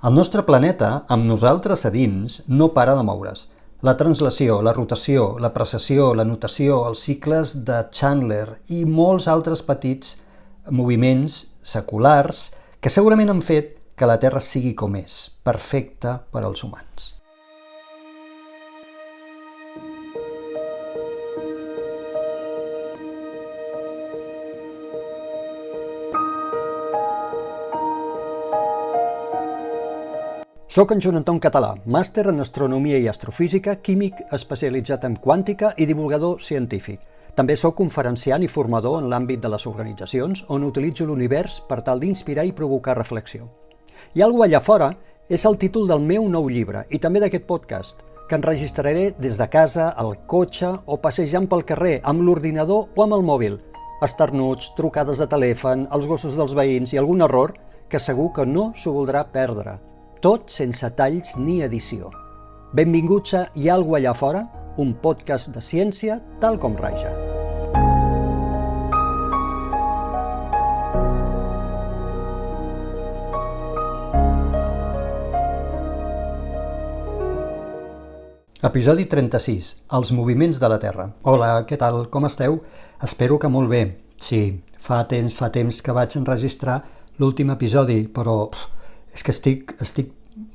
El nostre planeta, amb nosaltres a dins, no para de moure's. La translació, la rotació, la precessió, la nutació, els cicles de Chandler i molts altres petits moviments seculars que segurament han fet que la Terra sigui com és, perfecta per als humans. Soc en Joan Anton Català, màster en Astronomia i Astrofísica, químic especialitzat en quàntica i divulgador científic. També soc conferenciant i formador en l'àmbit de les organitzacions on utilitzo l'univers per tal d'inspirar i provocar reflexió. Hi ha algú allà fora és el títol del meu nou llibre i també d'aquest podcast, que enregistraré des de casa, al cotxe o passejant pel carrer, amb l'ordinador o amb el mòbil. Esternuts, trucades de telèfon, els gossos dels veïns i algun error que segur que no s'ho voldrà perdre. Tot sense talls ni edició. Benvinguts a Hi ha algú allà fora, un podcast de ciència tal com raja. Episodi 36. Els moviments de la Terra. Hola, què tal? Com esteu? Espero que molt bé. Sí, fa temps que vaig enregistrar l'últim episodi, però és que estic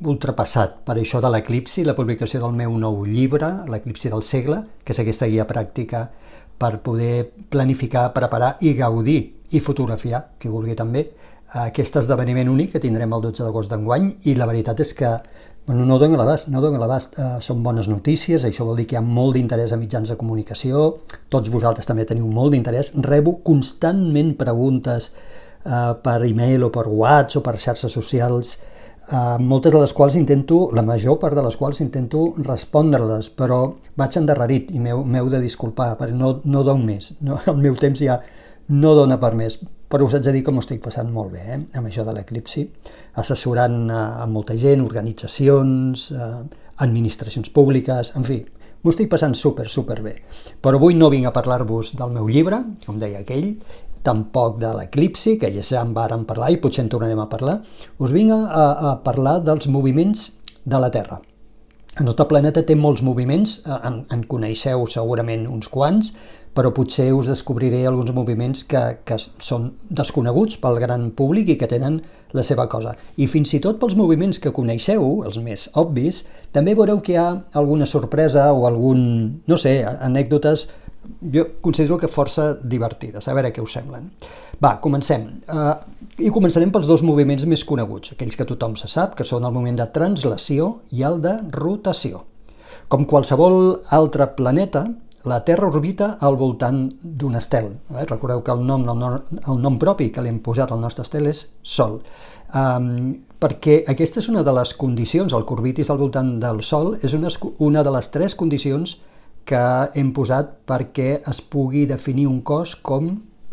ultrapassat per això de l'eclipsi, la publicació del meu nou llibre, l'eclipsi del segle, que és aquesta guia pràctica per poder planificar, preparar i gaudir i fotografiar, qui vulgui també, aquest esdeveniment únic que tindrem el 12 d'agost d'enguany, i la veritat és que no dono l'abast. Són bones notícies, això vol dir que hi ha molt d'interès a mitjans de comunicació, tots vosaltres també teniu molt d'interès, rebo constantment preguntes per e-mail o per WhatsApp o per xarxes socials, moltes de les quals la major part de les quals intento respondre-les, però vaig endarrerit i m'heu de disculpar, perquè no dono més, el meu temps ja no dona per més, però us haig de dir que m'ho estic passant molt bé, amb això de l'eclipsi, assessorant a molta gent, organitzacions, administracions públiques, en fi, m'ho estic passant super bé. Però avui no vinc a parlar-vos del meu llibre, com deia aquell, tampoc de l'eclipsi, que ja en vàrem parlar i potser en tornarem a parlar. Us vinc a parlar dels moviments de la Terra. El nostre planeta té molts moviments, en coneixeu segurament uns quants, però potser us descobriré alguns moviments que són desconeguts pel gran públic i que tenen la seva cosa. I fins i tot pels moviments que coneixeu, els més obvis, també veureu que hi ha alguna sorpresa o anècdotes, jo considero que força divertides, a veure què us semblen. Va, comencem. I començarem pels dos moviments més coneguts, aquells que tothom se sap, que són el moviment de translació i el de rotació. Com qualsevol altre planeta, la Terra orbita al voltant d'un estel. Recordeu que el nom propi que li hem posat al nostre estel és Sol. Perquè aquesta és una de les condicions, el que orbitis al voltant del Sol, és una de les tres condicions que hem posat perquè es pugui definir un cos com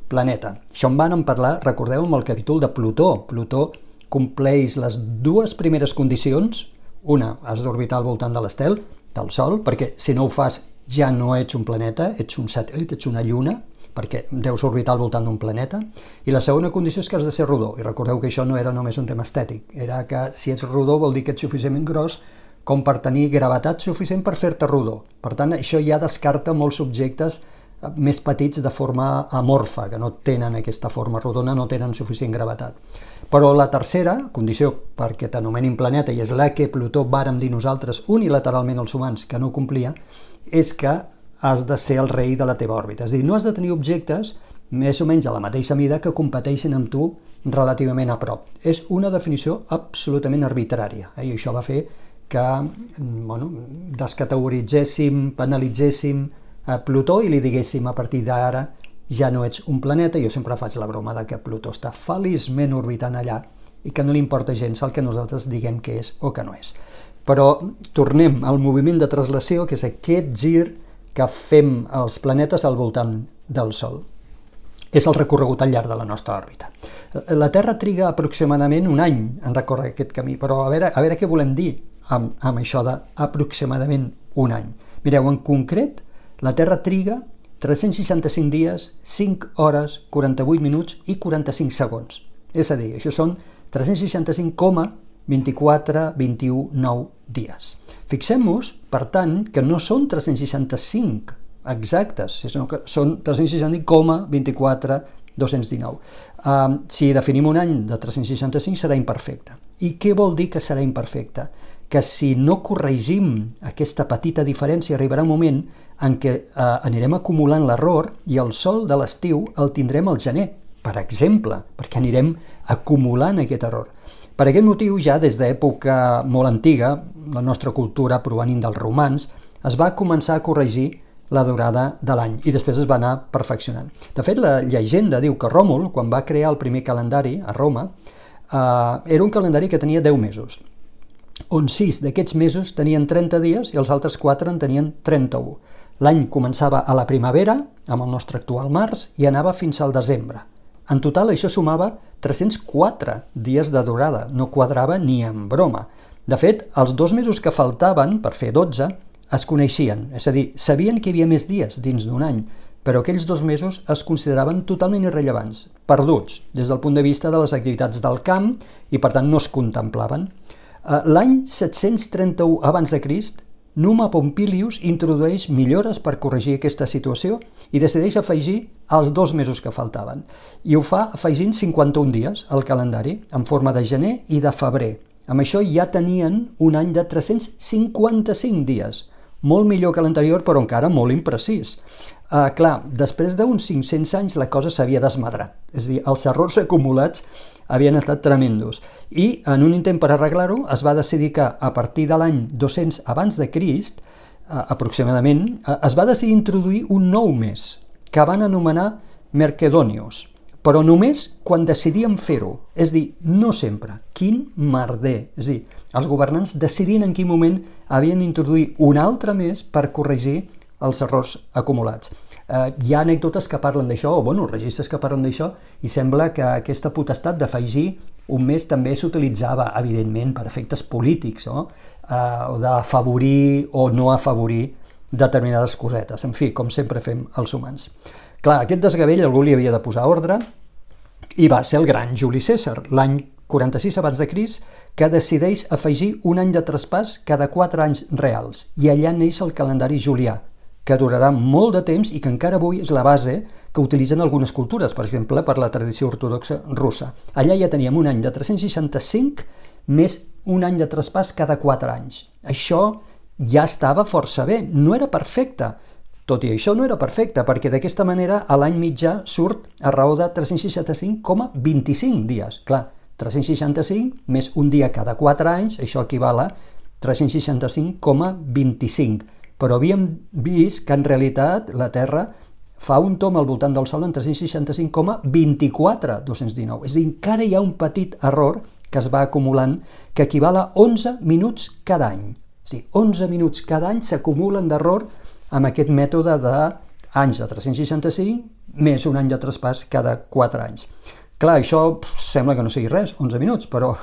planeta. Això en vam parlar, recordeu, amb el capítol de Plutó. Plutó compleix les dues primeres condicions. Una, has d'orbitar al voltant de l'estel, del Sol, perquè si no ho fas ja no ets un planeta, ets un satèl·lit, ets una lluna, perquè deus orbitar al voltant d'un planeta. I la segona condició és que has de ser rodó. I recordeu que això no era només un tema estètic, era que si ets rodó vol dir que ets suficientment gros com per tenir gravetat suficient per fer-te rodó. Per tant, això ja descarta molts objectes més petits de forma amorfa, que no tenen aquesta forma rodona, no tenen suficient gravetat. Però la tercera condició perquè t'anomenin planeta, i és la que Plutó vàrem dir nosaltres unilateralment els humans que no complia, és que has de ser el rei de la teva òrbita. És a dir, no has de tenir objectes més o menys a la mateixa mida que competeixin amb tu relativament a prop. És una definició absolutament arbitrària, i això va fer que descategoritzéssim, penalitzéssim a Plutó i li diguéssim a partir d'ara ja no ets un planeta. Jo sempre faig la broma de que Plutó està feliçment orbitant allà i que no li importa gens el que nosaltres diguem que és o que no és. Però tornem al moviment de translació, que és aquest gir que fem els planetes al voltant del Sol. És el recorregut al llarg de la nostra òrbita. La Terra triga aproximadament un any en recórrer aquest camí, però a veure què volem dir amb això d'aproximadament un any. Mireu, en concret, la Terra triga 365 dies, 5 hores, 48 minuts i 45 segons. És a dir, això són 365, 24, 21, 9 dies. Fixem-nos, per tant, que no són 365 exactes, sinó que són 365,24,219. Si definim un any de 365 serà imperfecte. I què vol dir que serà imperfecte? Que si no corregim aquesta petita diferència arribarà un moment en què anirem acumulant l'error i el sol de l'estiu el tindrem al gener, per exemple, perquè anirem acumulant aquest error. Per aquest motiu, ja des d'època molt antiga, la nostra cultura provenint dels romans, es va començar a corregir la durada de l'any i després es va anar perfeccionant. De fet, la llegenda diu que Ròmul, quan va crear el primer calendari a Roma, era un calendari que tenia 10 mesos, on 6 d'aquests mesos tenien 30 dies i els altres 4 en tenien 31. L'any començava a la primavera, amb el nostre actual març, i anava fins al desembre. En total, això sumava 304 dies de durada, no quadrava ni en broma. De fet, els 2 mesos que faltaven per fer 12 es coneixien, és a dir, sabien que hi havia més dies dins d'un any, però aquells 2 mesos es consideraven totalment irrellevants, perduts, des del punt de vista de les activitats del camp i, per tant, no es contemplaven. L'any 731 abans de Crist, Numa Pompilius introdueix millores per corregir aquesta situació i decideix afegir els 2 mesos que faltaven. I ho fa afegint 51 dies al calendari, en forma de gener i de febrer. Amb això ja tenien un any de 355 dies, molt millor que l'anterior, però encara molt imprecís. Clar, després d'uns 500 anys la cosa s'havia desmadrat, és a dir, els errors acumulats havien estat tremendos. I en un intent per arreglar-ho es va decidir que a partir de l'any 200 abans de Crist, aproximadament, es va decidir introduir un nou mes, que van anomenar Mercedonius, però només quan decidien fer-ho, és a dir, no sempre. Quin merder! És a dir, els governants decidien en quin moment havien d'introduir un altre mes per corregir els errors acumulats. Hi ha anècdotes que parlen d'això, o registres que parlen d'això, i sembla que aquesta potestat d'afegir un mes també s'utilitzava, evidentment, per efectes polítics, o d'afavorir o no afavorir determinades cosetes. En fi, com sempre fem els humans. Clar, aquest desgavell algú li havia de posar ordre, i va ser el gran Juli Cèsar, l'any 46 abans de Crist, que decideix afegir un any de traspàs cada 4 anys reals, i allà neix el calendari julià, que durarà molt de temps i que encara avui és la base que utilitzen algunes cultures, per exemple, per la tradició ortodoxa russa. Allà ja teníem un any de 365 més un any de traspàs cada 4 anys. Això ja estava força bé, no era perfecte. Tot i això no era perfecte, perquè d'aquesta manera l'any mitjà surt a raó de 365,25 dies. Clar, 365 més un dia cada 4 anys, això equival a 365,25. Però havíem vist que en realitat la Terra fa un tomb al voltant del Sol en 365,24,219. És a dir, encara hi ha un petit error que es va acumulant que equival a 11 minuts cada any. És a dir, 11 minuts cada any s'acumulen d'error amb aquest mètode d'anys de 365 més un any de traspàs cada 4 anys. Clar, això sembla que no sigui res, 11 minuts, però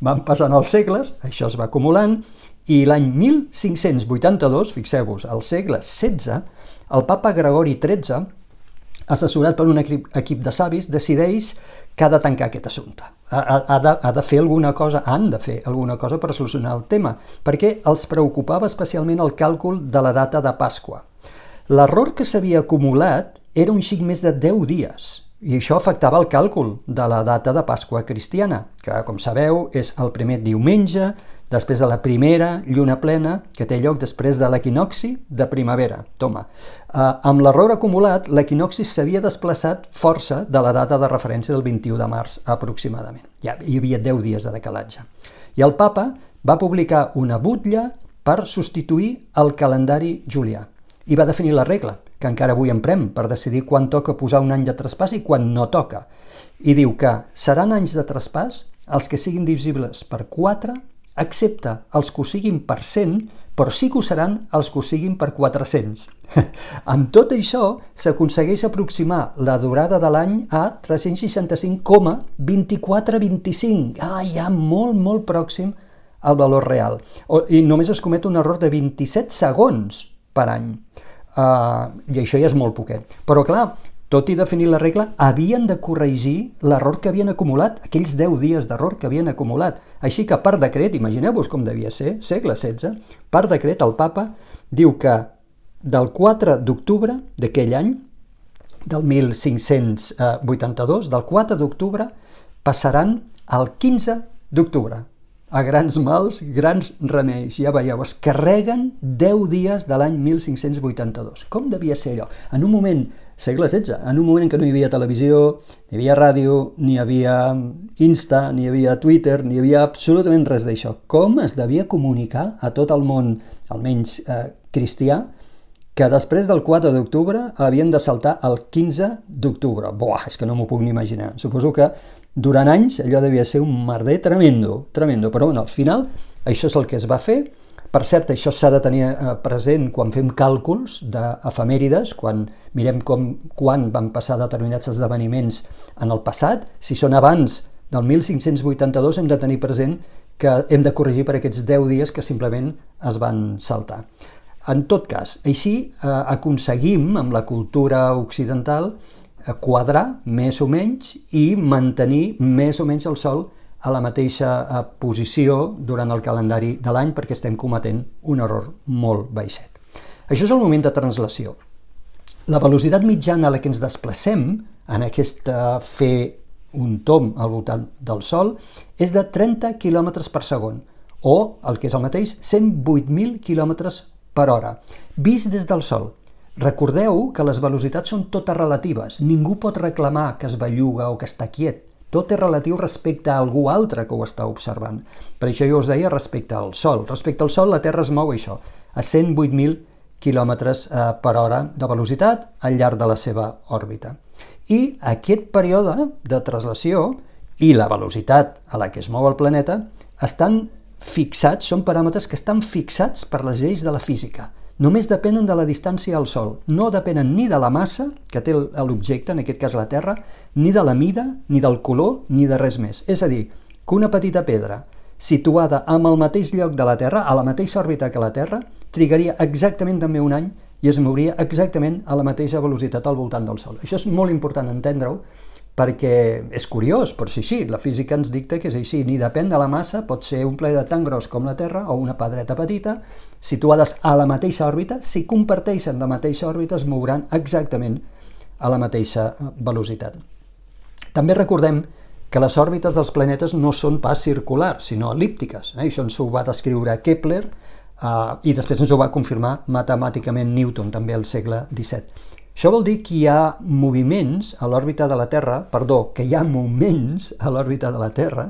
van passant els segles, això es va acumulant, i l'any 1582, fixeu-vos, al segle XVI, el papa Gregori XIII, assessorat per un equip de savis, decideix que ha de tancar aquest assumpte. Ha de fer alguna cosa, han de fer alguna cosa per solucionar el tema, perquè els preocupava especialment el càlcul de la data de Pasqua. L'error que s'havia acumulat era un xic més de 10 dies, i això afectava el càlcul de la data de Pasqua cristiana, que, com sabeu, és el primer diumenge, després de la primera lluna plena, que té lloc després de l'equinocci de primavera. Toma. Amb l'error acumulat, l'equinocci s'havia desplaçat força de la data de referència del 21 de març, aproximadament. Ja hi havia 10 dies de decalatge. I el papa va publicar una butlla per substituir el calendari julià. I va definir la regla, que encara avui emprem per decidir quan toca posar un any de traspàs i quan no toca. I diu que seran anys de traspàs els que siguin divisibles per 4, excepte els que ho siguin per 100, però sí que ho seran els que ho siguin per 400. Amb tot això, s'aconsegueix aproximar la durada de l'any a 365,2425. Ja molt pròxim al valor real. I només es comet un error de 27 segons per any. I això ja és molt poquet. Però clar, tot i definir la regla, havien de corregir l'error que havien acumulat, aquells 10 dies d'error que havien acumulat. Així que, per decret, imagineu-vos com devia ser, segle XVI, per decret el papa diu que del 4 d'octubre d'aquell any, del 1582, del 4 d'octubre passaran al 15 d'octubre. A grans mals, grans remeis. Ja veieu, es carreguen 10 dies de l'any 1582. Com devia ser allò? En un moment, segle XVI, en un moment en què no hi havia televisió, ni hi havia ràdio, ni hi havia Insta, ni hi havia Twitter, ni hi havia absolutament res d'això. Com es devia comunicar a tot el món, almenys cristià, que després del 4 d'octubre havien de saltar el 15 d'octubre. Buah, és que no m'ho puc ni imaginar. Suposo que durant anys allò devia ser un merder tremendo, però bueno, al final això és el que es va fer. Per cert, això s'ha de tenir present quan fem càlculs d'efemèrides, quan mirem quan van passar determinats esdeveniments en el passat. Si són abans del 1582 hem de tenir present que hem de corregir per aquests 10 dies que simplement es van saltar. En tot cas, així aconseguim amb la cultura occidental quadrar més o menys i mantenir més o menys el Sol a la mateixa posició durant el calendari de l'any perquè estem cometent un error molt baixet. Això és el moment de translació. La velocitat mitjana a la que ens desplacem en aquest fer un tomb al voltant del Sol és de 30 km per segon o, el que és el mateix, 108.000 km per hora, vist des del Sol. Recordeu que les velocitats són totes relatives. Ningú pot reclamar que es belluga o que està quiet. Tot és relatiu respecte a algú altre que ho està observant. Per això jo us deia respecte al Sol. Respecte al Sol, la Terra es mou això, a 108.000 km per hora de velocitat al llarg de la seva òrbita. I aquest període de translació i la velocitat a la que es mou el planeta estan fixats, són paràmetres que estan fixats per les lleis de la física. Només depenen de la distància al Sol, no depenen ni de la massa que té l'objecte, en aquest cas la Terra, ni de la mida, ni del color, ni de res més. És a dir, que una petita pedra situada en el mateix lloc de la Terra, a la mateixa òrbita que la Terra, trigaria exactament també un any i es mouria exactament a la mateixa velocitat al voltant del Sol. Això és molt important entendre-ho, perquè és curiós, però sí, la física ens dicta que és així, ni depèn de la massa, pot ser un planeta tan gros com la Terra o una pedreta petita, situades a la mateixa òrbita, si comparteixen la mateixa òrbita es mouran exactament a la mateixa velocitat. També recordem que les òrbites dels planetes no són pas circulars, sinó el·líptiques. Això ens ho va descriure Kepler i després ens ho va confirmar matemàticament Newton, també al segle XVII. Això vol dir que hi ha moviments a l'òrbita de la Terra, que hi ha moments a l'òrbita de la Terra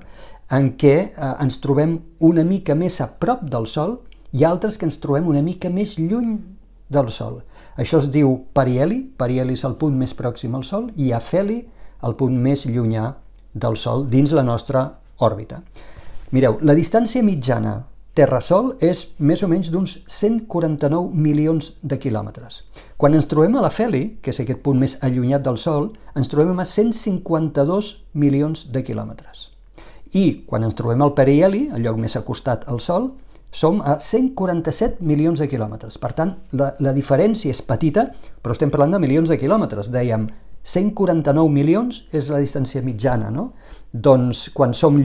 en què ens trobem una mica més a prop del Sol i altres que ens trobem una mica més lluny del Sol. Això es diu periheli, periheli és el punt més pròxim al Sol, i afeli, el punt més llunyà del Sol dins la nostra òrbita. Mireu, la distància mitjana Terra-Sol és més o menys d'uns 149 milions de quilòmetres. Quan ens trobem a l'afeli, que és aquest punt més allunyat del Sol, ens trobem a 152 milions de quilòmetres. I quan ens trobem al periheli, el lloc més acostat al Sol, som a 147 milions de quilòmetres. Per tant, la diferència és petita, però estem parlant de milions de quilòmetres. Dèiem, 149 milions és la distància mitjana, no? Doncs quan som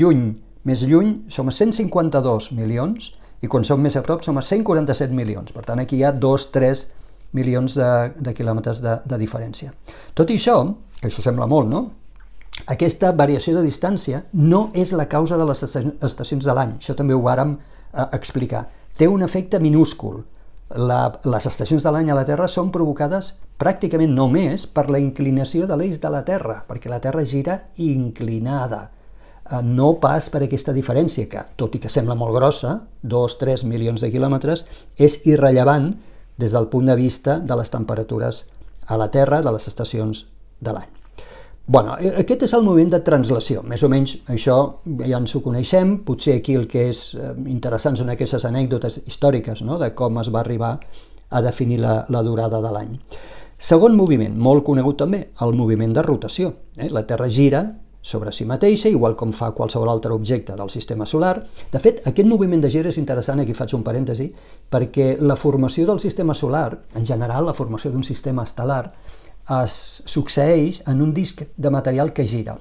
més lluny, som a 152 milions, i quan som més a prop som a 147 milions. Per tant, aquí hi ha 2-3 milions de quilòmetres de diferència. Tot i això, que això sembla molt, no? Aquesta variació de distància no és la causa de les estacions de l'any. Això també ho vàrem explicar. Té un efecte minúscul. Les estacions de l'any a la Terra són provocades pràcticament només per la inclinació de l'eix de la Terra, perquè la Terra gira inclinada. No pas per aquesta diferència, que, tot i que sembla molt grossa, 2-3 milions de quilòmetres, és irrellevant des del punt de vista de les temperatures a la Terra, de les estacions de l'any. Bueno, aquest és el moment de translació. Més o menys això ja ens ho coneixem. Potser aquí el que és interessant són aquestes anècdotes històriques, no?, de com es va arribar a definir la durada de l'any. Segon moviment, molt conegut també, el moviment de rotació. La Terra gira sobre si mateixa, igual com fa qualsevol altre objecte del sistema solar. De fet, aquest moviment de gir és interessant, aquí faig un parèntesi, perquè la formació del sistema solar, en general, la formació d'un sistema estel·lar, es succeeix en un disc de material que gira.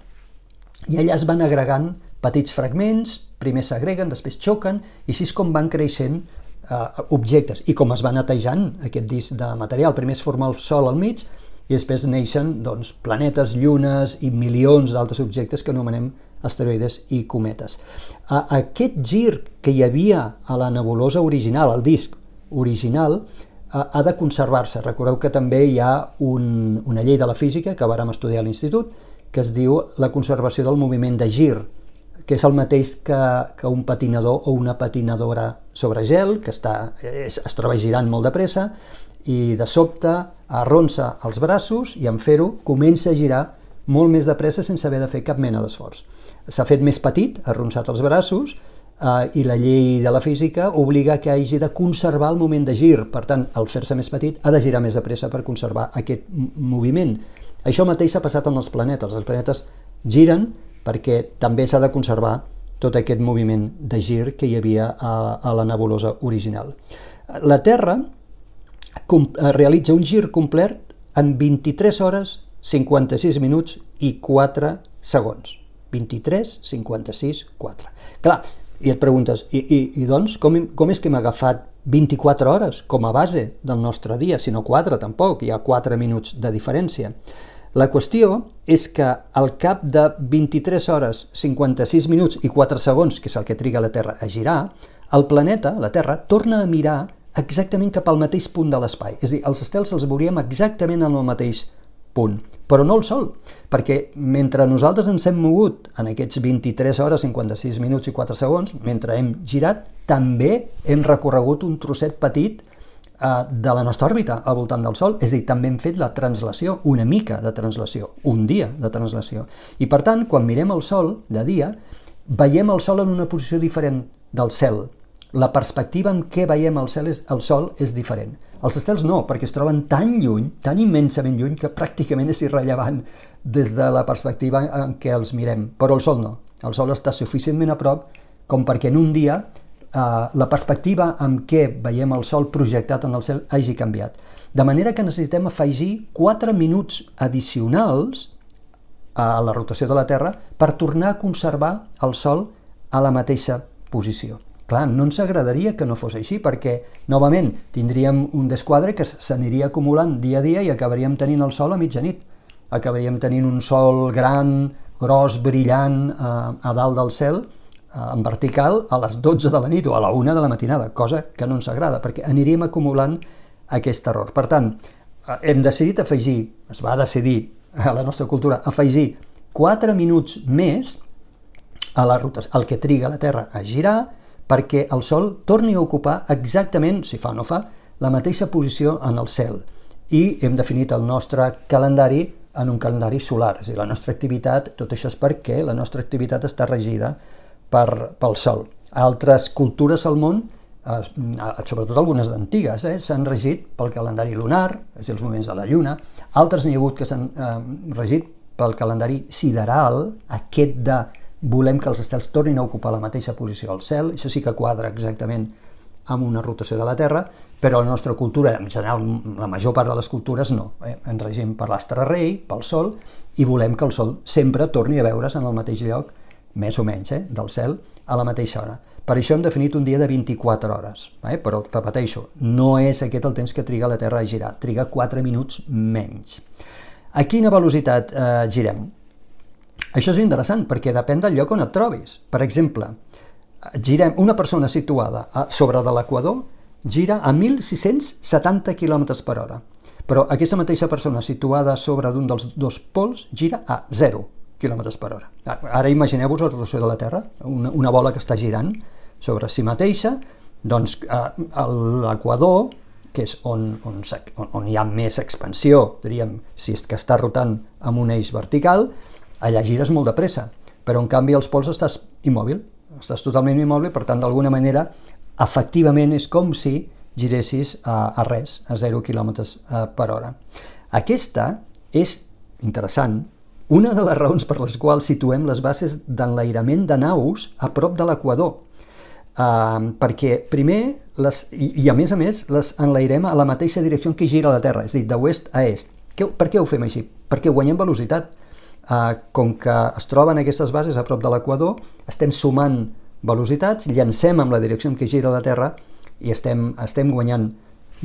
I allà es van agregant petits fragments, primer s'agreguen, després xoquen, i així és com van creixent objectes, i com es va netejant aquest disc de material. Primer es forma el Sol al mig, i després neixen planetes, llunes i milions d'altres objectes que anomenem asteroides i cometes. Aquest gir que hi havia a la nebulosa original, al disc original, ha de conservar-se. Recordeu que també hi ha una llei de la física que vàrem estudiar a l'institut, que es diu la conservació del moviment de gir, que és el mateix que un patinador o una patinadora sobre gel, que es troba girant molt de pressa, i de sobte arronsa els braços i en fer-ho comença a girar molt més de pressa sense haver de fer cap mena d'esforç. S'ha fet més petit, ha arronsat els braços, i la llei de la física obliga que hagi de conservar el moment de gir. Per tant, al fer-se més petit, ha de girar més de pressa per conservar aquest moviment. Això mateix s'ha passat en els planetes. Els planetes giren perquè també s'ha de conservar tot aquest moviment de gir que hi havia a la nebulosa original. La Terra realitza un gir complet en 23 hores, 56 minuts i 4 segons. 23, 56, 4. Clar, i et preguntes, i doncs, com és que hem agafat 24 hores com a base del nostre dia, si no 4 tampoc, hi ha 4 minuts de diferència. La qüestió és que al cap de 23 hores, 56 minuts i 4 segons, que és el que triga la Terra a girar, el planeta, la Terra, torna a mirar exactament cap al mateix punt de l'espai. És a dir, els estels els veuríem exactament en el mateix punt, però no el Sol, perquè mentre nosaltres ens hem mogut en aquests 23 hores, 56 minuts i 4 segons, mentre hem girat, també hem recorregut un trosset petit de la nostra òrbita al voltant del Sol, és a dir, també hem fet la translació, una mica de translació, un dia de translació. I per tant, quan mirem el Sol de dia, veiem el Sol en una posició diferent del cel. La perspectiva en què veiem el Sol és diferent. Els estels no, perquè es troben tan lluny, tan immensament lluny, que pràcticament és irrellevant des de la perspectiva en què els mirem. Però el Sol no. El Sol està suficientment a prop com perquè en un dia la perspectiva en què veiem el Sol projectat en el cel hagi canviat. De manera que necessitem afegir 4 minuts addicionals a la rotació de la Terra per tornar a conservar el Sol a la mateixa posició. Clar, no ens agradaria que no fos així, perquè, novament, tindríem un desquadre que s'aniria acumulant dia a dia i acabaríem tenint el Sol a mitjanit. Acabaríem tenint un Sol gran, gros, brillant a dalt del cel, en vertical, a les 12 de la nit o a la 1 de la matinada, cosa que no ens agrada, perquè aniríem acumulant aquest error. Per tant, hem decidit es va decidir a la nostra cultura, afegir 4 minuts més al que triga la Terra a girar, perquè el Sol torni a ocupar exactament, si fa o no fa, la mateixa posició en el cel. I hem definit el nostre calendari en un calendari solar, és a dir, la nostra activitat, tot això és perquè la nostra activitat està regida pel Sol. Altres cultures al món, sobretot algunes d'antigues, s'han regit pel calendari lunar, és a dir, els moviments de la Lluna. Altres n'hi ha hagut que s'han regit pel calendari sideral, aquest de volem que els estels tornin a ocupar la mateixa posició al cel. Això sí que quadra exactament amb una rotació de la Terra, però la nostra cultura, en general, la major part de les cultures no. Ens regim per l'astre rei, pel Sol, i volem que el Sol sempre torni a veure's en el mateix lloc, més o menys, del cel, a la mateixa hora. Per això hem definit un dia de 24 hores, però, repeteixo, no és aquest el temps que triga la Terra a girar, triga 4 minuts menys. A quina velocitat girem? Això és interessant, perquè depèn del lloc on et trobis. Per exemple, una persona situada sobre de l'equador gira a 1.670 km per hora, però aquesta mateixa persona situada sobre d'un dels dos pols gira a 0 km per hora. Ara imagineu-vos la rotació de la Terra, una bola que està girant sobre si mateixa, doncs l'equador, que és on hi ha més expansió, diríem, si és que està rotant amb un eix vertical, allà gires molt de pressa, però en canvi als pols estàs immòbil, estàs totalment immòbil, per tant, d'alguna manera, efectivament és com si giressis a res, a 0 km per hora. Aquesta és interessant, una de les raons per les quals situem les bases d'enlairament de naus a prop de l'equador, perquè primer, i a més, les enlairem a la mateixa direcció en què gira la Terra, és a dir, d'oest a est. Per què ho fem així? Perquè guanyem velocitat. Com que es troben aquestes bases a prop de l'equador, estem sumant velocitats, llancem amb la direcció en què gira la Terra i estem guanyant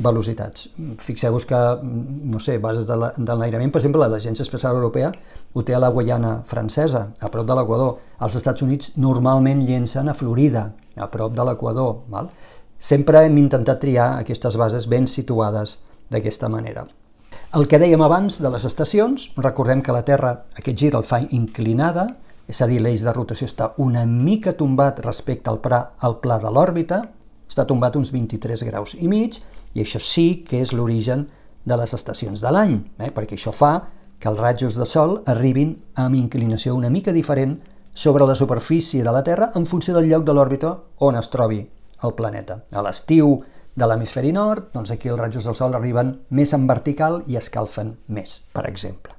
velocitats. Fixeu-vos que, no sé, bases de l'enlairament, per exemple, l'Agència Espacial Europea ho té a la Guaiana francesa, a prop de l'equador. Els Estats Units normalment llencen a Florida, a prop de l'equador. Sempre hem intentat triar aquestes bases ben situades d'aquesta manera. El que dèiem abans de les estacions, recordem que la Terra aquest gir el fa inclinada, és a dir, l'eix de rotació està una mica tombat respecte al pla de l'òrbita, està tombat uns 23 graus i mig, i això sí que és l'origen de les estacions de l'any, perquè això fa que els rajos de sol arribin amb inclinació una mica diferent sobre la superfície de la Terra en funció del lloc de l'òrbita on es trobi el planeta. A l'estiu de l'hemisferi nord, doncs aquí els rajos del sol arriben més en vertical i escalfen més, per exemple.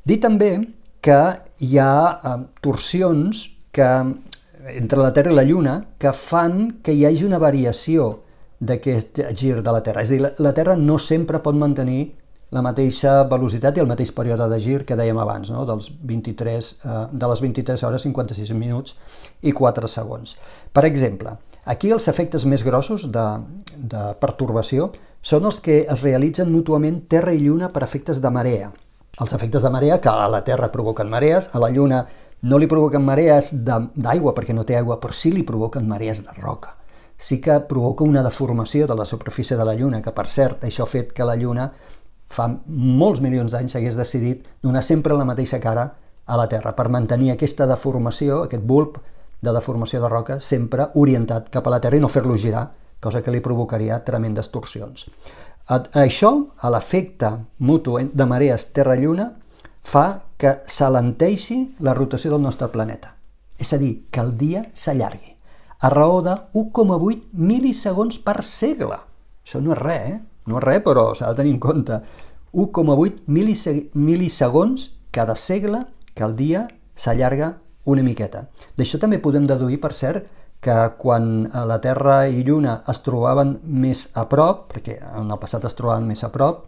Dir també que hi ha torsions entre la Terra i la Lluna que fan que hi hagi una variació d'aquest gir de la Terra. És a dir, la Terra no sempre pot mantenir la mateixa velocitat i el mateix període de gir que dèiem abans, no? de les 23 hores, 56 minuts i 4 segons. Per exemple, aquí els efectes més grossos de pertorbació són els que es realitzen mútuament Terra i Lluna per efectes de marea. Els efectes de marea, que a la Terra provoquen marees, a la Lluna no li provoquen marees d'aigua perquè no té aigua, però sí li provoquen marees de roca. Sí que provoca una deformació de la superfície de la Lluna, que per cert, això ha fet que la Lluna fa molts milions d'anys hagués decidit donar sempre la mateixa cara a la Terra, per mantenir aquesta deformació, aquest bulb de deformació de roca, sempre orientat cap a la Terra i no fer-lo girar, cosa que li provocaria tremendes torsions. Això, a l'efecte mutu de marees Terra-Lluna, fa que s'alenteixi la rotació del nostre planeta. És a dir, que el dia s'allargui, a raó de 1,8 mil·lisegons per segle. Això no és res, No és res, però s'ha de tenir en compte. 1,8 mil·lisegons cada segle que el dia s'allarga una miqueta. D'això també podem deduir, per cert, que quan la Terra i Lluna es trobaven més a prop, perquè en el passat es trobaven més a prop,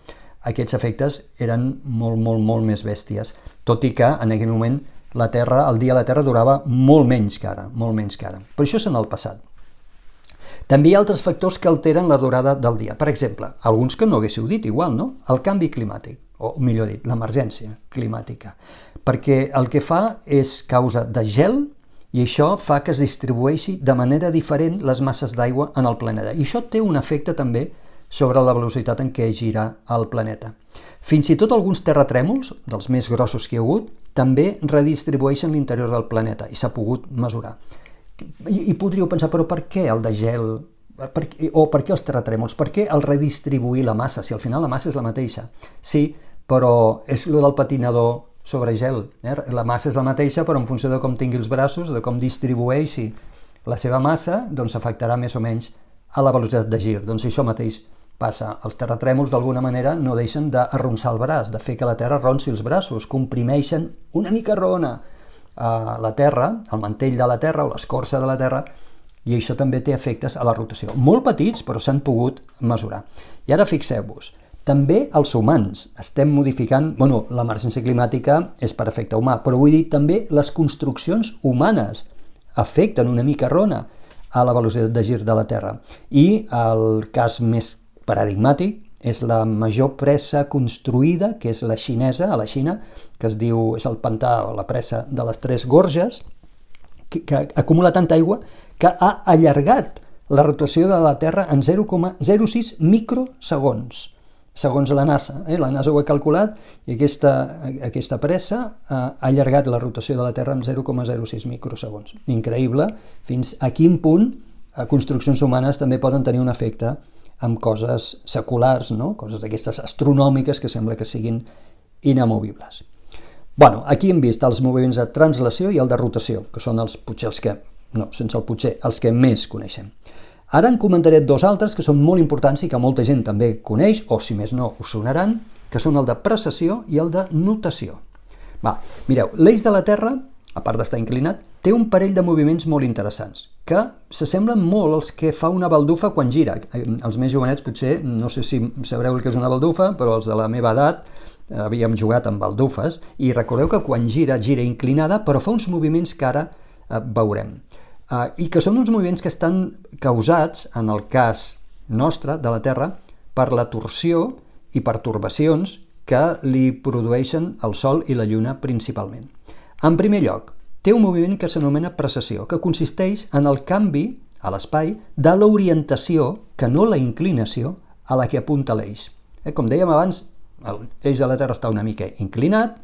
aquests efectes eren molt més bèsties, tot i que en aquell moment el dia a la Terra durava molt menys que ara. Però això és en el passat. També hi ha altres factors que alteren la durada del dia. Per exemple, alguns que no haguéssiu dit igual, no? El canvi climàtic, o millor dit, l'emergència climàtica, perquè el que fa és causa de gel i això fa que es distribueixi de manera diferent les masses d'aigua en el planeta. I això té un efecte també sobre la velocitat en què gira el planeta. Fins i tot alguns terratrèmols, dels més grossos que hi ha hagut, també redistribueixen l'interior del planeta i s'ha pogut mesurar. I podríeu pensar, però per què el de gel, o per què els terratrèmols? Per què el redistribuir la massa, si al final la massa és la mateixa? Sí, però és el del patinador sobre gel. La massa és la mateixa, però en funció de com tingui els braços, de com distribueixi la seva massa, doncs afectarà més o menys a la velocitat de gir. Doncs això mateix passa. Els terratrèmols, d'alguna manera, no deixen d'arronsar el braç, de fer que la Terra arronsi els braços, comprimeixen una mica rona a la Terra, el mantell de la Terra o l'escorça de la Terra, i això també té efectes a la rotació. Molt petits, però s'han pogut mesurar. I ara fixeu-vos, també els humans estem modificant, l'emergència climàtica és per efecte humà, però vull dir també les construccions humanes afecten una mica rona a la velocitat de gir de la Terra. I el cas més paradigmàtic és la major pressa construïda, que és la xinesa, a la Xina, que es diu, és el pantà o la pressa de les Tres Gorges, que acumula tanta aigua que ha allargat la rotació de la Terra en 0,06 microsegons, segons la NASA. La NASA ho ha calculat i aquesta pressa ha allargat la rotació de la Terra en 0,06 microsegons. Increïble fins a quin punt construccions humanes també poden tenir un efecte amb coses seculars, no? Coses d'aquestes astronòmiques que sembla que siguin inamovibles. Aquí hem vist els moviments de translació i el de rotació, que són els que més coneixem. Ara en comentaré dos altres que són molt importants i que molta gent també coneix, o si més no, us sonaran, que són el de precessió i el de nutació. Mireu, l'eix de la Terra, a part d'estar inclinat, té un parell de moviments molt interessants, que s'assemblen molt als que fa una baldufa quan gira. Els més jovenets potser, no sé si sabreu el que és una baldufa, però els de la meva edat havíem jugat amb baldufes, i recordeu que quan gira inclinada, però fa uns moviments que ara veurem. I que són uns moviments que estan causats, en el cas nostre, de la Terra, per la torsió i pertorbacions que li produeixen el Sol i la Lluna principalment. En primer lloc, té un moviment que s'anomena precessió, que consisteix en el canvi a l'espai de l'orientació, que no la inclinació, a la que apunta l'eix. Com dèiem abans, l'eix de la Terra està una mica inclinat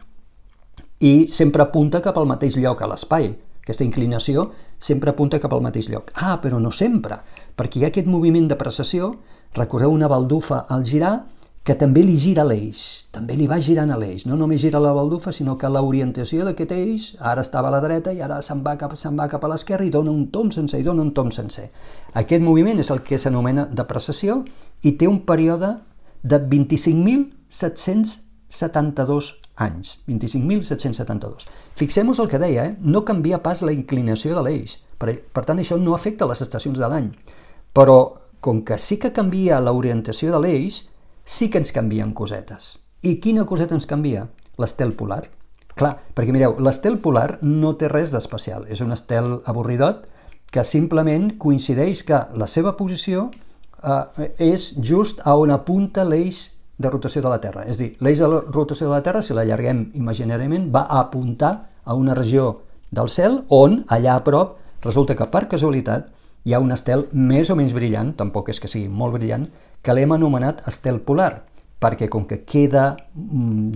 i sempre apunta cap al mateix lloc a l'espai. Aquesta inclinació sempre apunta cap al mateix lloc. Però no sempre, perquè hi ha aquest moviment de precessió, recordeu una baldufa al girar, que també li gira l'eix, també li va girant a l'eix. No només gira la baldufa, sinó que l'orientació d'aquest eix ara estava a la dreta i ara se'n va cap a l'esquerra i dona un tomb sencer, Aquest moviment és el que s'anomena de precessió i té un període de 25.772 anys. 25.772. Fixem-vos el que deia, no canvia pas la inclinació de l'eix. Per tant, això no afecta les estacions de l'any. Però, com que sí que canvia l'orientació de l'eix, sí que ens canvien cosetes. I quina coseta ens canvia? L'estel polar. Clar, perquè mireu, l'estel polar no té res d'especial. És un estel avorridot que simplement coincideix que la seva posició és just a on apunta l'eix de rotació de la Terra. És a dir, l'eix de la rotació de la Terra, si l'allarguem imaginàriament, va a apuntar a una regió del cel on, allà a prop, resulta que per casualitat hi ha un estel més o menys brillant, tampoc és que sigui molt brillant, que l'hem anomenat estel polar, perquè com que queda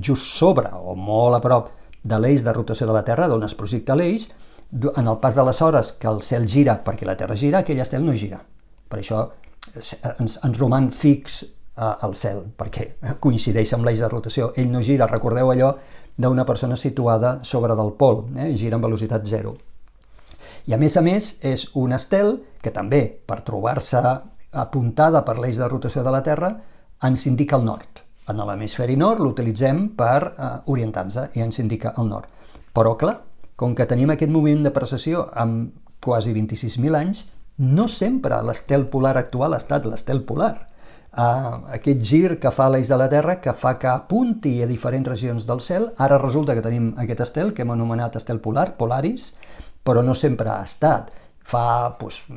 just sobre o molt a prop de l'eix de rotació de la Terra, d'on es projecta l'eix, en el pas de les hores que el cel gira perquè la Terra gira, aquell estel no gira. Per això ens roman fix al cel, perquè coincideix amb l'eix de rotació. Ell no gira, recordeu allò d'una persona situada sobre del pol, gira amb velocitat zero. I a més, és un estel que també, per trobar-se apuntada per l'eix de rotació de la Terra, ens indica el nord. En l'hemisferi nord l'utilitzem per orientar-nos i ens indica el nord. Però, clar, com que tenim aquest moviment de precessió amb quasi 26.000 anys, no sempre l'estel polar actual ha estat l'estel polar. Aquest gir que fa l'eix de la Terra, que fa que apunti a diferents regions del cel, ara resulta que tenim aquest estel que hem anomenat estel polar, Polaris, però no sempre ha estat. Fa, 10,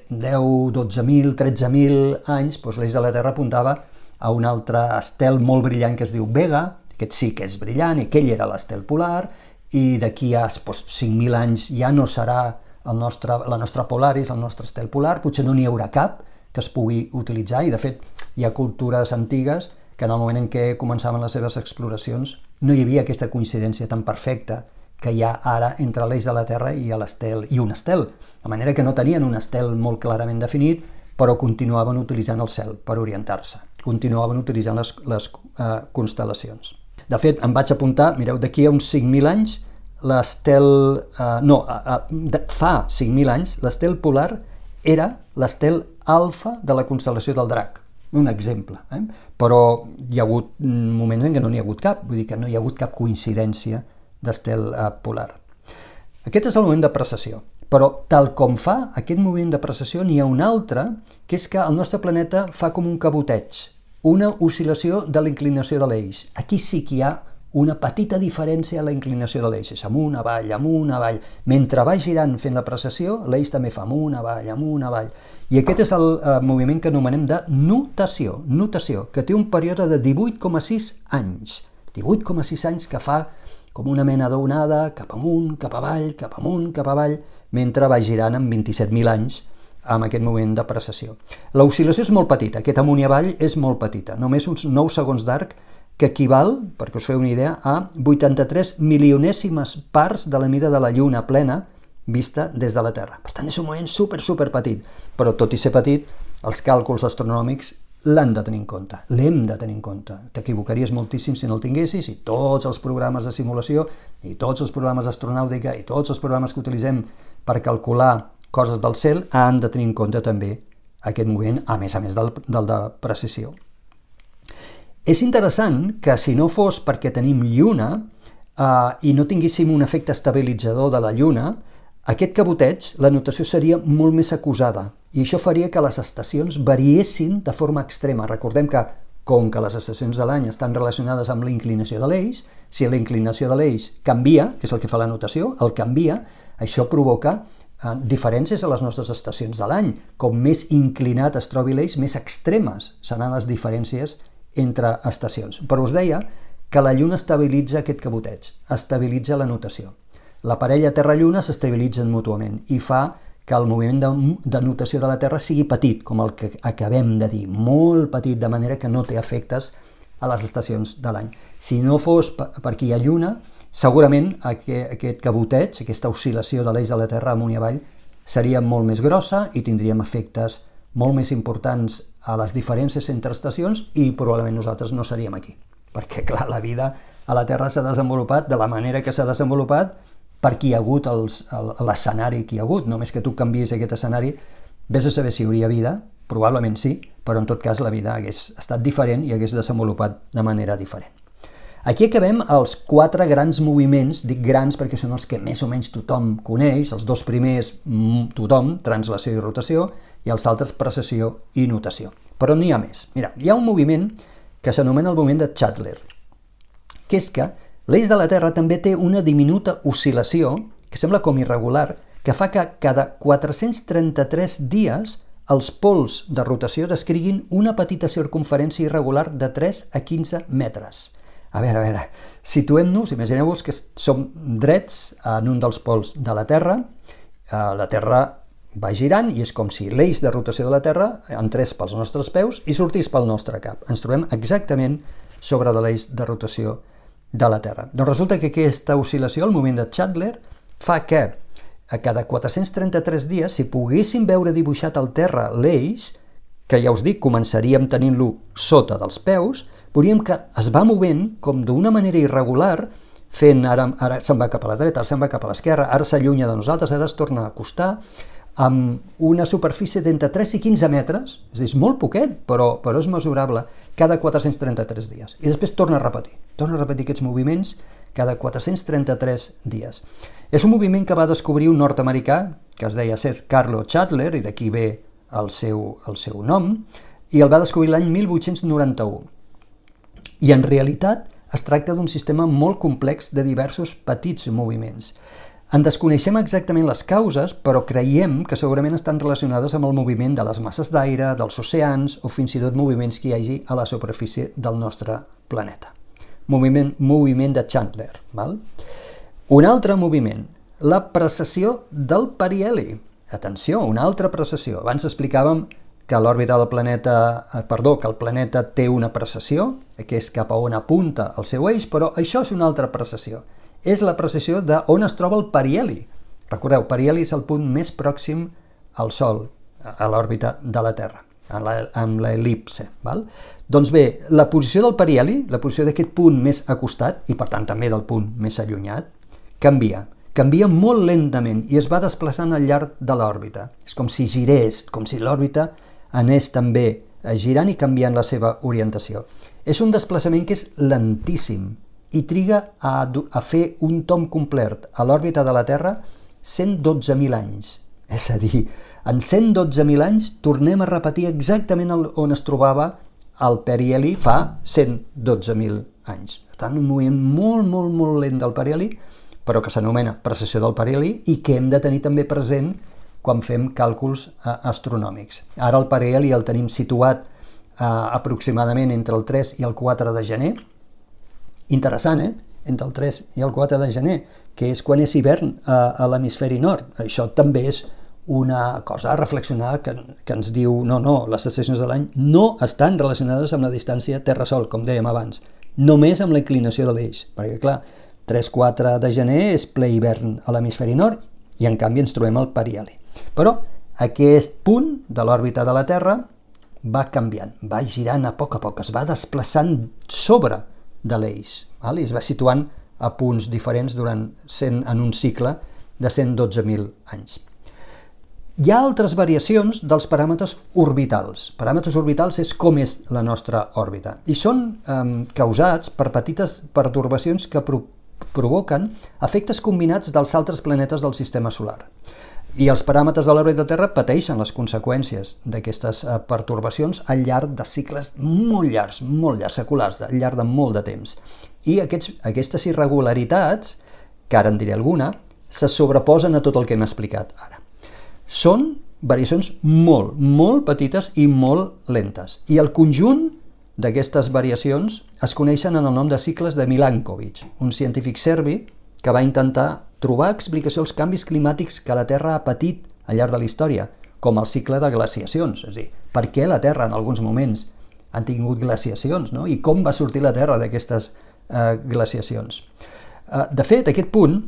12.000, 13.000 anys, l'eix de la Terra apuntava a un altre estel molt brillant que es diu Vega, aquest sí que és brillant, i aquell era l'estel polar, i d'aquí a 5.000 anys ja no serà la nostra Polaris, el nostre estel polar, potser no n'hi haurà cap que es pugui utilitzar, i de fet hi ha cultures antigues que en el moment en què començaven les seves exploracions no hi havia aquesta coincidència tan perfecta que hi ha ara entre l'eix de la Terra i l'estel i un estel, de manera que no tenien un estel molt clarament definit, però continuaven utilitzant el cel per orientar-se, continuaven utilitzant les constel·lacions. De fet, em vaig apuntar, mireu, d'aquí a uns 5.000 anys, fa 5.000 anys, l'estel polar era l'estel alfa de la constel·lació del Drac, un exemple, però hi ha hagut moments en què no n'hi ha hagut cap, vull dir que no hi ha hagut cap coincidència d'estel polar. Aquest és el moment de precessió, però tal com fa aquest moviment de precessió n'hi ha un altre, que és que el nostre planeta fa com un caboteig, una oscil·lació de la inclinació de l'eix. Aquí sí que hi ha una petita diferència a la inclinació de l'eix, és amunt, avall. Mentre va girant fent la precessió, l'eix també fa amunt, avall. I aquest és el moviment que anomenem de nutació, que té un període de 18,6 anys. 18,6 anys que fa com una mena d'onada, cap amunt, cap avall, mentre va girant amb 27.000 anys amb aquest moviment de precessió. L'oscil·lació és molt petita, aquest amunt i avall és molt petita, només uns 9 segons d'arc, que equival, perquè us feu una idea, a 83 milionèsimes parts de la mida de la Lluna plena vista des de la Terra. Per tant, és un moment super petit, però tot i ser petit, els càlculs astronòmics l'hem de tenir en compte, l'hem de tenir en compte. T'equivocaries moltíssim si no el tinguessis, i tots els programes de simulació, i tots els programes d'astronàutica, i tots els programes que utilitzem per calcular coses del cel han de tenir en compte també aquest moviment, a més del de precisió. És interessant que si no fos perquè tenim lluna i no tinguéssim un efecte estabilitzador de la lluna, aquest caboteig, la notació seria molt més acusada, i això faria que les estacions variessin de forma extrema. Recordem que, com que les estacions de l'any estan relacionades amb la inclinació de l'eix, si la inclinació de l'eix canvia, que és el que fa la notació, el canvia, això provoca diferències a les nostres estacions de l'any. Com més inclinat es trobi l'eix, més extremes seran les diferències entre estacions. Però us deia que la Lluna estabilitza aquest caboteig, estabilitza la notació. La parella Terra-Lluna s'estabilitzen mútuament i fa que el moviment de notació de la Terra sigui petit, com el que acabem de dir, molt petit, de manera que no té efectes a les estacions de l'any. Si no fos perquè hi ha Lluna, segurament aquest caboteig, aquesta oscil·lació de l'eix de la Terra amunt i avall, seria molt més grossa i tindríem efectes molt més importants a les diferències entre estacions i probablement nosaltres no seríem aquí. Perquè, clar, la vida a la Terra s'ha desenvolupat de la manera que s'ha desenvolupat perquè hi ha hagut l'escenari que hi ha hagut. Només que tu canvies aquest escenari, vés a saber si hi hauria vida, probablement sí, però en tot cas la vida hagués estat diferent i hagués desenvolupat de manera diferent. Aquí acabem els 4 grans moviments, dic grans perquè són els que més o menys tothom coneix, els 2 primers tothom, translació i rotació, i els altres precessió i notació. Però n'hi ha més. Mira, hi ha un moviment que s'anomena el moviment de Chandler, que és que l'eix de la Terra també té una diminuta oscil·lació, que sembla com irregular, que fa que cada 433 dies els pols de rotació descriguin una petita circunferència irregular de 3 a 15 metres. A veure, situem-nos, imagineu-vos que som drets en un dels pols de la Terra va girant i és com si l'eix de rotació de la Terra entrés pels nostres peus i sortís pel nostre cap. Ens trobem exactament sobre de l'eix de rotació de la Terra. Doncs resulta que aquesta oscil·lació, el moviment de Chandler, fa que a cada 433 dies, si poguéssim veure dibuixat al terra l'eix, que ja us dic, començaríem tenint-lo sota dels peus, veuríem que es va movent com d'una manera irregular, fent ara se'n va cap a la dreta, ara se'n va cap a l'esquerra, ara s'allunya de nosaltres, ara es torna a acostar, amb una superfície d'entre 3 i 15 metres, és molt poquet, però és mesurable, cada 433 dies. I després torna a repetir aquests moviments cada 433 dies. És un moviment que va descobrir un nord-americà, que es deia Seth Carlo Chandler, i d'aquí ve el seu nom, i el va descobrir l'any 1891. I en realitat es tracta d'un sistema molt complex de diversos petits moviments. En desconeixem exactament les causes, però creiem que segurament estan relacionades amb el moviment de les masses d'aire, dels oceans o fins i tot moviments que hi hagi a la superfície del nostre planeta. Moviment de Chandler. Val? Un altre moviment, la precessió del periheli. Atenció, una altra precessió. Abans explicàvem que l'òrbita del planeta, que el planeta té una precessió, que és cap a on apunta el seu eix, però això és una altra precessió. És la precessió d'on es troba el periheli. Recordeu, periheli és el punt més pròxim al Sol, a l'òrbita de la Terra, amb l'el·lipse. Doncs bé, la posició del periheli, la posició d'aquest punt més acostat, i per tant també del punt més allunyat, canvia molt lentament i es va desplaçant al llarg de l'òrbita. És com si girés, com si l'òrbita anés també girant i canviant la seva orientació. És un desplaçament que és lentíssim i triga a fer un tomb complet a l'òrbita de la Terra 112.000 anys. És a dir, en 112.000 anys tornem a repetir exactament on es trobava el periheli fa 112.000 anys. Per tant, un moviment molt lent del periheli, però que s'anomena precessió del periheli i que hem de tenir també present quan fem càlculs astronòmics. Ara el periheli el tenim situat aproximadament entre el 3 i el 4 de gener. Interessant, entre el 3 i el 4 de gener, que és quan és hivern a l'hemisferi nord. Això també és una cosa a reflexionar que ens diu no, les estacions de l'any no estan relacionades amb la distància Terra-Sol, com dèiem abans, només amb la inclinació de l'eix, perquè clar, 3-4 de gener és ple hivern a l'hemisferi nord i en canvi ens trobem al periheli. Però aquest punt de l'òrbita de la Terra va canviant, va girant a poc, es va desplaçant sobre de l'eix, i es va situant a punts diferents en un cicle de 112.000 anys. Hi ha altres variacions dels paràmetres orbitals. Paràmetres orbitals és com és la nostra òrbita i són causats per petites pertorbacions que provoquen efectes combinats dels altres planetes del sistema solar. I els paràmetres de l'òrbita de la Terra pateixen les conseqüències d'aquestes pertorbacions al llarg de cicles molt llargs, seculars, al llarg de molt de temps. I aquestes irregularitats, que ara en diré alguna, se sobreposen a tot el que hem explicat ara. Són variacions molt petites i molt lentes. I el conjunt d'aquestes variacions es coneixen en el nom de cicles de Milankovitch, un científic serbi que va intentar trobar explicació als canvis climàtics que la Terra ha patit al llarg de la història, com el cicle de glaciacions, és a dir, per què la Terra en alguns moments han tingut glaciacions, no? I com va sortir la Terra d'aquestes glaciacions. De fet, aquest punt,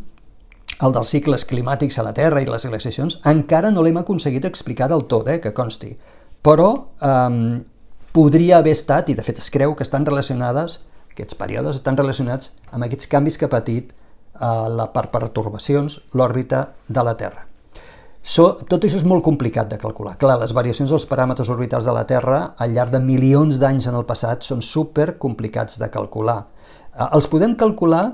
el dels cicles climàtics a la Terra i les glaciacions, encara no l'hem aconseguit explicar del tot, que consti, però podria haver estat, i de fet es creu que estan relacionades, aquests períodes estan relacionats amb aquests canvis que ha patit per pertorbacions l'òrbita de la Terra. Tot això és molt complicat de calcular. Clar, les variacions dels paràmetres orbitals de la Terra al llarg de milions d'anys en el passat són super complicats de calcular. Els podem calcular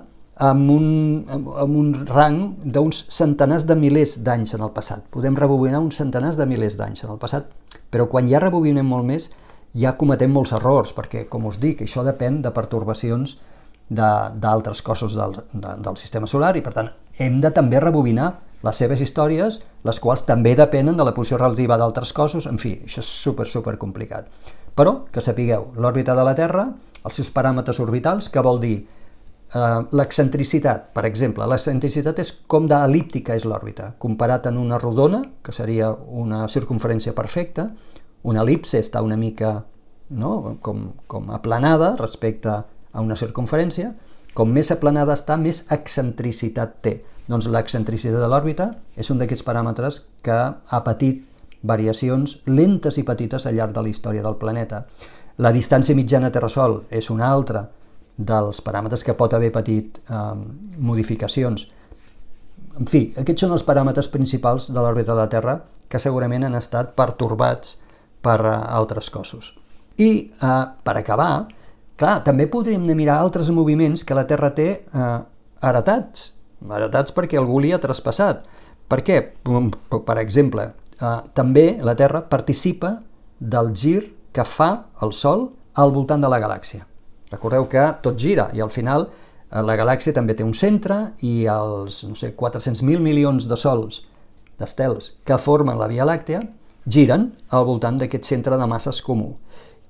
amb un rang d'uns centenars de milers d'anys en el passat. Podem rebobinar uns centenars de milers d'anys en el passat, però quan ja rebobinem molt més ja cometem molts errors, perquè, com us dic, això depèn de pertorbacions d'altres cossos del sistema solar i, per tant, hem de també rebobinar les seves històries, les quals també depenen de la posició relativa d'altres cossos. En fi, això és super complicat. Però, que sapigueu, l'òrbita de la Terra, els seus paràmetres orbitals, que vol dir l'excentricitat, per exemple. L'excentricitat és com d'el·líptica és l'òrbita, comparat en una rodona, que seria una circumferència perfecta. Una el·lipse està una mica com aplanada respecte a una circumferència. Com més aplanada està, més excentricitat té. Doncs l'excentricitat de l'òrbita és un d'aquests paràmetres que ha patit variacions lentes i petites al llarg de la història del planeta. La distància mitjana Terra-Sol és un altre dels paràmetres que pot haver patit modificacions. En fi, aquests són els paràmetres principals de l'òrbita de la Terra que segurament han estat pertorbats per altres cossos. I, per acabar, clar, també podríem mirar altres moviments que la Terra té heretats perquè algú li ha traspassat. Per què? Per exemple, també la Terra participa del gir que fa el Sol al voltant de la galàxia. Recordeu que tot gira i al final la galàxia també té un centre i els 400.000 milions de sols, d'estels, que formen la Via Làctea, giren al voltant d'aquest centre de masses comú.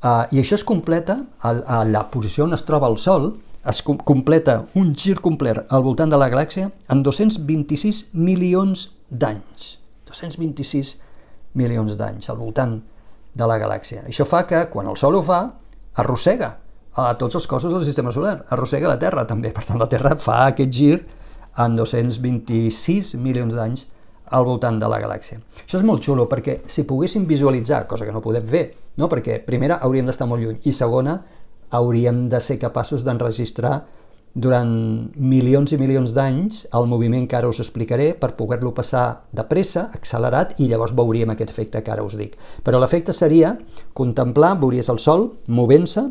I això es completa, a la posició on es troba el Sol, es completa un gir complet al voltant de la galàxia en 226 milions d'anys. 226 milions d'anys al voltant de la galàxia. Això fa que, quan el Sol ho fa, arrossega a tots els cossos del sistema solar. Arrossega la Terra, també. Per tant, la Terra fa aquest gir en 226 milions d'anys al voltant de la galàxia. Això és molt xulo, perquè si poguéssim visualitzar, cosa que no podem fer, perquè primera hauríem d'estar molt lluny i segona hauríem de ser capaços d'enregistrar durant milions i milions d'anys el moviment que ara us explicaré per poder-lo passar de pressa, accelerat, i llavors veuríem aquest efecte que ara us dic. Però l'efecte seria contemplar, veuries el Sol movent-se,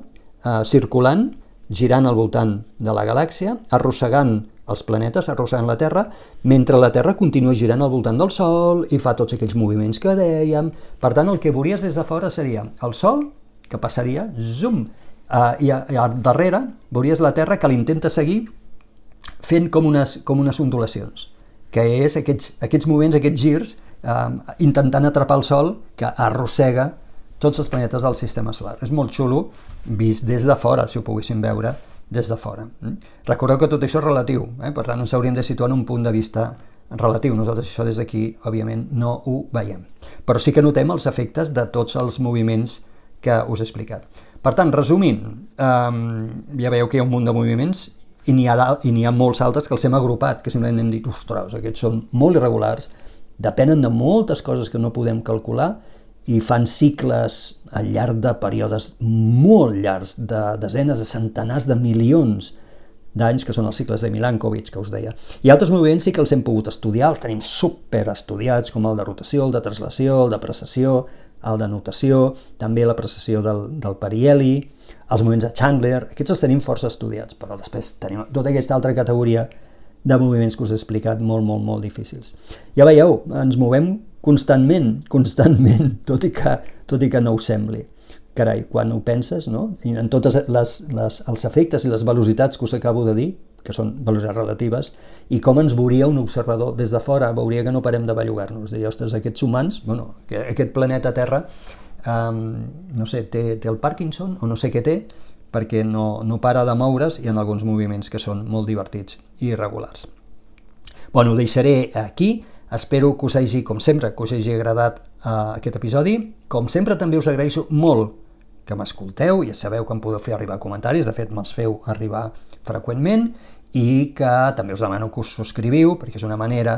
circulant, girant al voltant de la galàxia, arrossegant els planetes, arrossegant la Terra, mentre la Terra continua girant al voltant del Sol i fa tots aquells moviments que dèiem. Per tant, el que veuries des de fora seria el Sol, que passaria, zoom, i al darrere veuries la Terra que l'intenta seguir fent com unes ondulacions, que és aquests moviments, aquests girs, intentant atrapar el Sol, que arrossega tots els planetes del sistema solar. És molt xulo vist des de fora, si ho poguéssim veure des de fora. Recordeu que tot això és relatiu, per tant ens hauríem de situar en un punt de vista relatiu. Nosaltres això des d'aquí, òbviament, no ho veiem. Però sí que notem els efectes de tots els moviments que us he explicat. Per tant, resumint, ja veieu que hi ha un munt de moviments i n'hi ha molts altres que els hem agrupat, que simplement hem dit, ostres, aquests són molt irregulars, depenen de moltes coses que no podem calcular i fan cicles al llarg de períodes molt llargs, de desenes, de centenars de milions d'anys, que són els cicles de Milankovitch, que us deia. I altres moviments sí que els hem pogut estudiar, els tenim superestudiats, com el de rotació, el de translació, el de precessió, el de nutació, també la precessió del periheli, els moviments de Chandler, aquests els tenim força estudiats, però després tenim tota aquesta altra categoria de moviments que us he explicat molt difícils. Ja veieu, ens movem constantment, tot i que no ho sembli. Carai, quan ho penses, no? I en tots els efectes i les velocitats que us acabo de dir, que són velocitats relatives, i com ens veuria un observador des de fora, veuria que no parem de bellugar-nos. Diria, ostres, aquests humans, aquest planeta Terra, no sé, té el Parkinson o no sé què té, perquè no para de moure's i en alguns moviments que són molt divertits i irregulars. Ho deixaré aquí. Espero que us hagi, com sempre, que us hagi agradat aquest episodi. Com sempre, també us agraeixo molt que m'escolteu, ja sabeu que em podeu fer arribar comentaris, de fet me'ls feu arribar freqüentment, i que també us demano que us subscriviu, perquè és una manera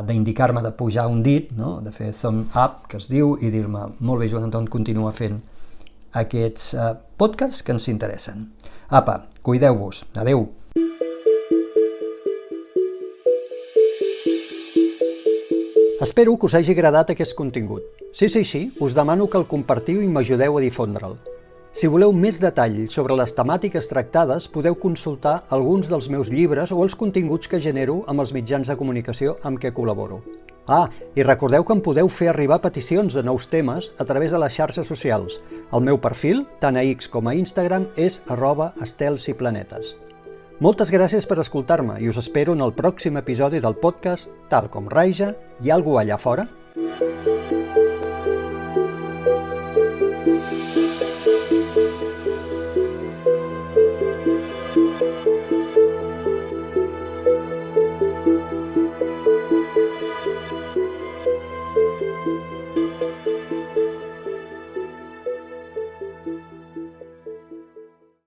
d'indicar-me de pujar un dit, no? De fer thumb up, que es diu, i dir-me, molt bé, Joan Anton, continua fent aquests podcasts que ens interessen. Apa, cuideu-vos. Adeu. Espero que us hagi agradat aquest contingut. Si és així, us demano que el compartiu i m'ajudeu a difondre'l. Si voleu més detall sobre les temàtiques tractades, podeu consultar alguns dels meus llibres o els continguts que genero amb els mitjans de comunicació amb què col·laboro. I recordeu que em podeu fer arribar peticions de nous temes a través de les xarxes socials. El meu perfil, tant a X com a Instagram, és @estelsplanetes. Moltes gràcies per escoltar-me i us espero en el pròxim episodi del podcast Tal com Raija, hi ha algú allà fora?